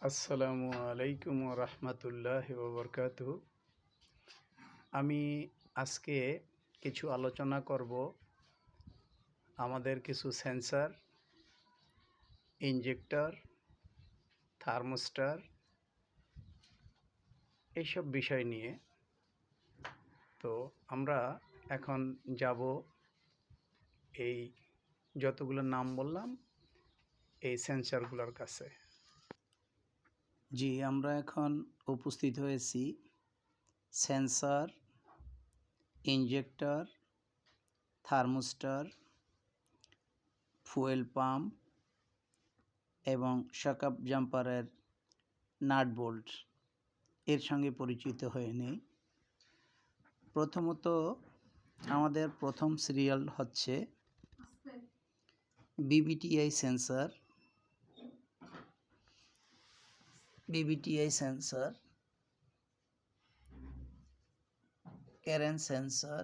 আসসালামু আলাইকুম রহমতুল্লাহ ওবরকাতুহ। আমি আজকে কিছু আলোচনা করব আমাদের কিছু সেন্সর, ইনজেক্টর, থার্মোস্টার এইসব বিষয় নিয়ে। তো আমরা এখন যাব এই যতগুলো নাম বললাম এই সেন্সরগুলোর কাছে। জি, আমরা এখন উপস্থিত হয়েছি sensor, injector, thermostat, fuel pump এবং শকআপ জাম্পারের নাট বোল্ট এর সঙ্গে পরিচিত হয়ে নেই। প্রথমত আমাদের প্রথম সিরিয়াল হচ্ছে বিবিটিআই সেন্সর। ক্যারেন সেন্সর,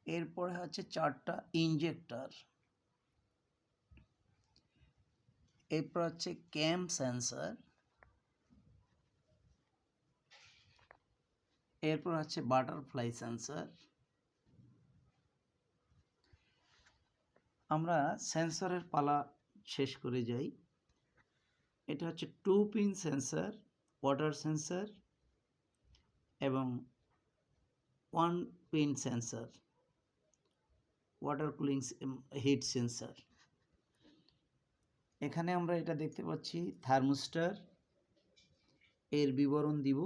এরপরে হচ্ছে চারটা ইনজেক্টর, এরপর হচ্ছে ক্যাম সেন্সর, এরপর হচ্ছে বাটারফ্লাই সেন্সর। আমরা সেন্সরের পালা শেষ করে যাই। এটা হচ্ছে 2 পিন সেন্সর, ওয়াটার সেন্সর এবং 1 pin sensor, water cooling heat sensor. এখানে আমরা এটা দেখতে পাচ্ছি থার্মোস্টার, এর বিবরণ দিব।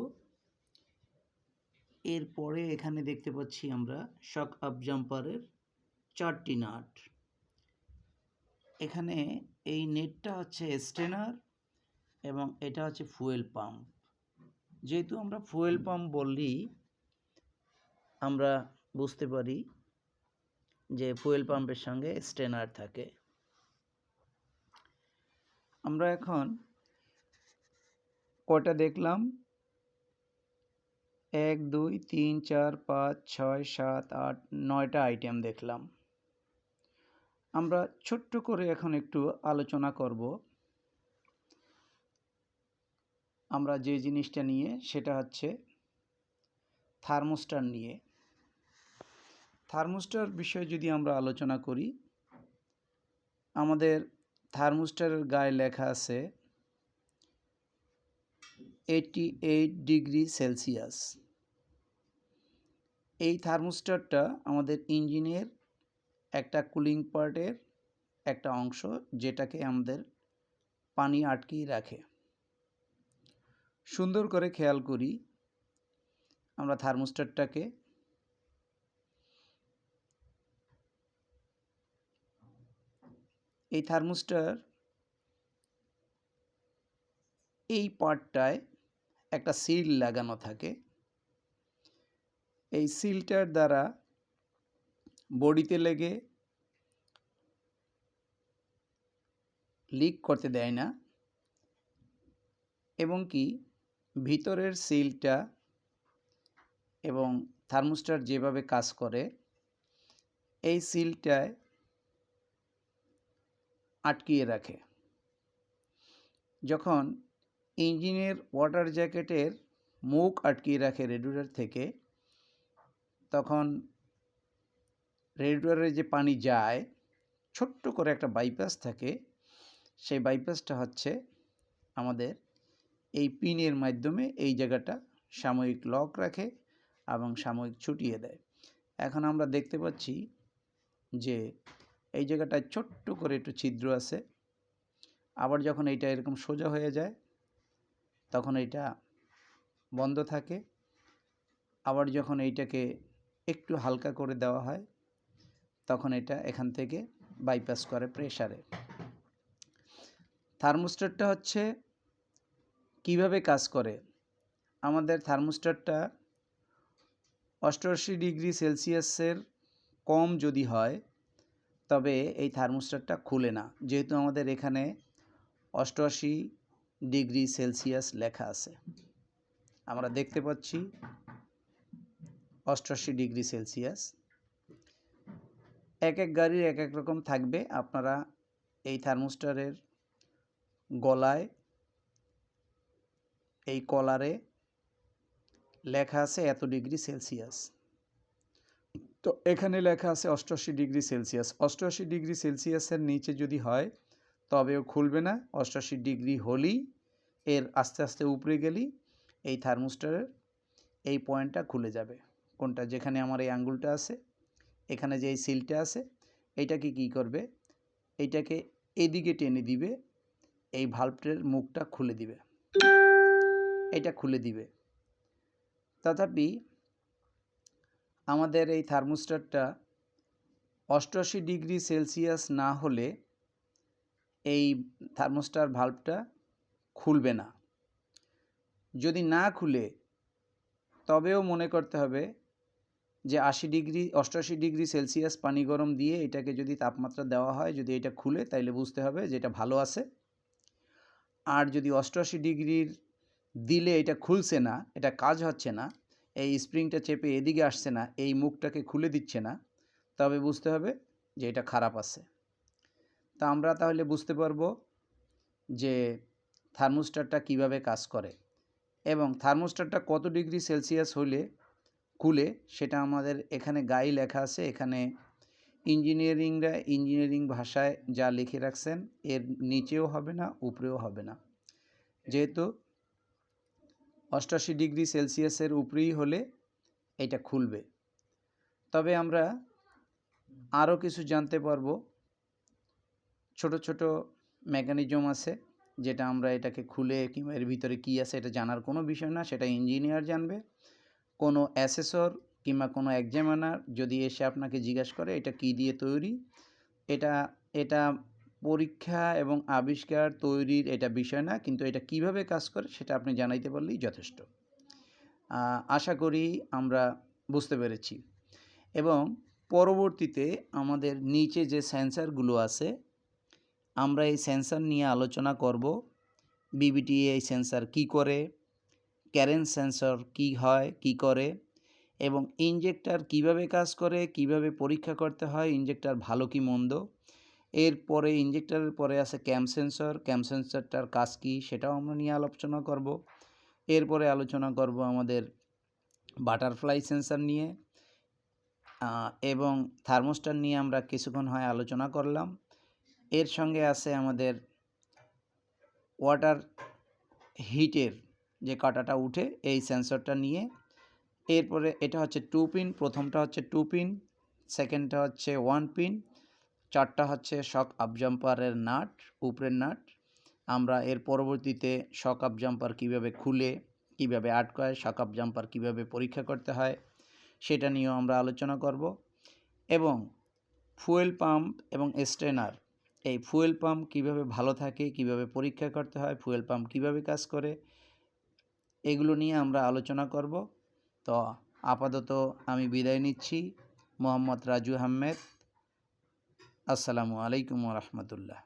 এরপরে এখানে দেখতে পাচ্ছি আমরা শক আপ জাম্পারের 4টি নাট। এখানে এই নেটটা হচ্ছে স্টেনার এবং এটা হচ্ছে ফুয়েল পাম্প। যেহেতু আমরা ফুয়েল পাম্প বললেই আমরা বুঝতে পারি যে ফুয়েল পাম্পের সঙ্গে স্টেনার থাকে। আমরা এখন কয়টা দেখলাম? 1 2 3 4 5 6 7 8 9টা আইটেম দেখলাম। আমরা ছোট্ট করে এখন একটু আলোচনা করব আমরা যে জিনিসটা নিয়ে, সেটা হচ্ছে থার্মোস্টার নিয়ে। থার্মোস্টার বিষয়ে যদি আমরা আলোচনা করি, আমাদের থার্মোস্টারের গায়ে লেখা আছে 88 ডিগ্রি সেলসিয়াস। এই থার্মোস্টারটা আমাদের ইঞ্জিনের একটা কুলিং পার্টের একটা অংশ, যেটাকে আমাদের পানি আটকিয়ে রাখে। সুন্দর করে খেয়াল করি আমরা থার্মোস্টারটাকে। এই থার্মোস্টার এই পার্টটায় একটা সিল লাগানো থাকে। এই সিলটার দ্বারা বডিতে লেগে লিক করতে দেয় না, এবং কি ভিতরের সিলটা এবং থার্মোস্টার যেভাবে কাজ করে, এই সিলটায় আটকিয়ে রাখে। যখন ইঞ্জিনের ওয়াটার জ্যাকেটের মুখ আটকিয়ে রাখে রেডিয়েটর থেকে, তখন রেডিয়েটরে যে পানি যায়, ছোট্ট করে একটা বাইপাস থাকে। সেই বাইপাসটা হচ্ছে আমাদের এই পিনের মাধ্যমে এই জায়গাটা সাময়িক লক রাখে এবং সাময়িক ছুটিয়ে দেয়। এখন আমরা দেখতে পাচ্ছি যে এই জায়গাটায় ছোট্ট করে একটু ছিদ্র আছে। আবার যখন এইটা এরকম সোজা হয়ে যায়, তখন এইটা বন্ধ থাকে। আবার যখন এইটাকে একটু হালকা করে দেওয়া হয়, তখন এটা এখান থেকে বাইপাস করে প্রেসারে। থার্মোস্টারটা হচ্ছে কিভাবে কাজ করে? আমাদের থার্মোস্টারটা 88 ডিগ্রি সেলসিয়াসের কম যদি হয়, তবে এই থার্মোস্টারটা খুলে না। যেহেতু আমাদের এখানে 88 ডিগ্রি সেলসিয়াস লেখা আছে, আমরা দেখতে পাচ্ছি 88 ডিগ্রি সেলসিয়াস। এক এক গাড়ির এক এক রকম থাকবে, আপনারা এই থার্মোস্টারের গলায় এই কলারে লেখা আছে এত ডিগ্রি সেলসিয়াস। তো এখানে লেখা আছে 88 ডিগ্রি সেলসিয়াস। 88 ডিগ্রি সেলসিয়াসের নিচে যদি হয় তবেও খুলবে না। 88 ডিগ্রি হলেই এর আস্তে আস্তে উপরে গেলেই এই থার্মোস্টারের এই পয়েন্টটা খুলে যাবে। কোনটা? যেখানে আমার এই আঙ্গুলটা আছে, এখানে যে এই সিলটা আছে, এইটাকে কি করবে? এইটাকে এদিকে টেনে দিবে, এই ভাল্বটার মুখটা খুলে দিবে, এটা খুলে দিবে। তথাপি আমাদের এই থার্মোস্টারটা 88 ডিগ্রি সেলসিয়াস না হলে এই থার্মোস্টার ভাল্বটা খুলবে না। যদি না খুলে তবেও মনে করতে হবে যে 88 ডিগ্রি সেলসিয়াস পানি গরম দিয়ে এটাকে যদি তাপমাত্রা দেওয়া হয়, যদি এটা খুলে, তাইলে বুঝতে হবে যে এটা ভালো আছে। আর যদি 88 ডিগ্রির দিলে এটা খুলছে না, এটা কাজ হচ্ছে না, এই স্প্রিংটা চেপে এদিকে আসছে না, এই মুখটাকে খুলে দিচ্ছে না, তবে বুঝতে হবে যে এটা খারাপ আছে। তা আমরা তাহলে বুঝতে পারবো যে থার্মোস্টারটা কিভাবে কাজ করে এবং থার্মোস্টারটা কত ডিগ্রি সেলসিয়াস হলে খুলে, সেটা আমাদের এখানে গায়ে লেখা আছে। এখানে ইঞ্জিনিয়ারিংরা ইঞ্জিনিয়ারিং ভাষায় যা লিখে রাখছেন এর নিচেও হবে না, উপরেও হবে না। যেহেতু 88 ডিগ্রি সেলসিয়াসের উপরেই হলে এটা খুলবে। তবে আমরা আরও কিছু জানতে পারবো। ছোট ছোট মেকানিজম আছে যেটা আমরা এটাকে খুলে কিংবা এর ভিতরে কী আছে এটা জানার কোনো বিষয় না, সেটা ইঞ্জিনিয়ার জানবে। কোনো অ্যাসেসর কিংবা কোনো এক্সামিনার যদি এসে আপনাকে জিজ্ঞাসা করে এটা কী দিয়ে তৈরি, এটা পরীক্ষা এবং আবিষ্কার তৈরির এটা বিষয় না, কিন্তু এটা কিভাবে কাজ করে সেটা আপনি জানাইতে পারলেই যথেষ্ট। আশা করি আমরা বুঝতে পেরেছি। এবং পরবর্তীতে আমাদের নিচে যে সেন্সারগুলো আছে, আমরা এই সেন্সার নিয়ে আলোচনা করব। বিবিটিএ সেন্সার কি করে, কারেন্ট সেন্সর কি হয়, কি করে, এবং ইনজেক্টর কিভাবে কাজ করে, কিভাবে পরীক্ষা করতে হয় ইনজেক্টর ভালো কি মন্দ। এরপরে ইনজেক্টরের পরে আছে ক্যাম্প সেন্সর, ক্যাম্প সেন্সরটার কাজ কি সেটাও আমরা নিয়ে আলোচনা করব। এরপরে আলোচনা করব আমাদের বাটারফ্লাই সেন্সর নিয়ে, এবং থার্মোস্টার নিয়ে আমরা কিছুক্ষণ হয় আলোচনা করলাম। এর সঙ্গে আছে আমাদের ওয়াটার হিটের যে কাঁটাটা উঠে এই সেন্সরটা নিয়ে। এরপরে এটা হচ্ছে 2 পিন, প্রথমটা হচ্ছে 2 পিন, সেকেন্ডটা হচ্ছে 1 পিন, চারটা হচ্ছে শক আপজাম্পারের নাট, উপরের নাট। আমরা এর পরবর্তীতে শক আপজাম্পার কীভাবে খুলে, কীভাবে আটকায়, শক আপজাম্পার কীভাবে পরীক্ষা করতে হয় সেটা নিয়েও আমরা আলোচনা করব। এবং ফুয়েল পাম্প এবং স্ট্রেনার, এই ফুয়েল পাম্প কীভাবে ভালো থাকে, কীভাবে পরীক্ষা করতে হয়, ফুয়েল পাম্প কীভাবে কাজ করে, এগুলো নিয়ে আমরা আলোচনা করব। তো আপাতত আমি বিদায় নিচ্ছি। মোহাম্মদ রাজু আহমেদ। আসসালামু আলাইকুম ওয়া রাহমাতুল্লাহ।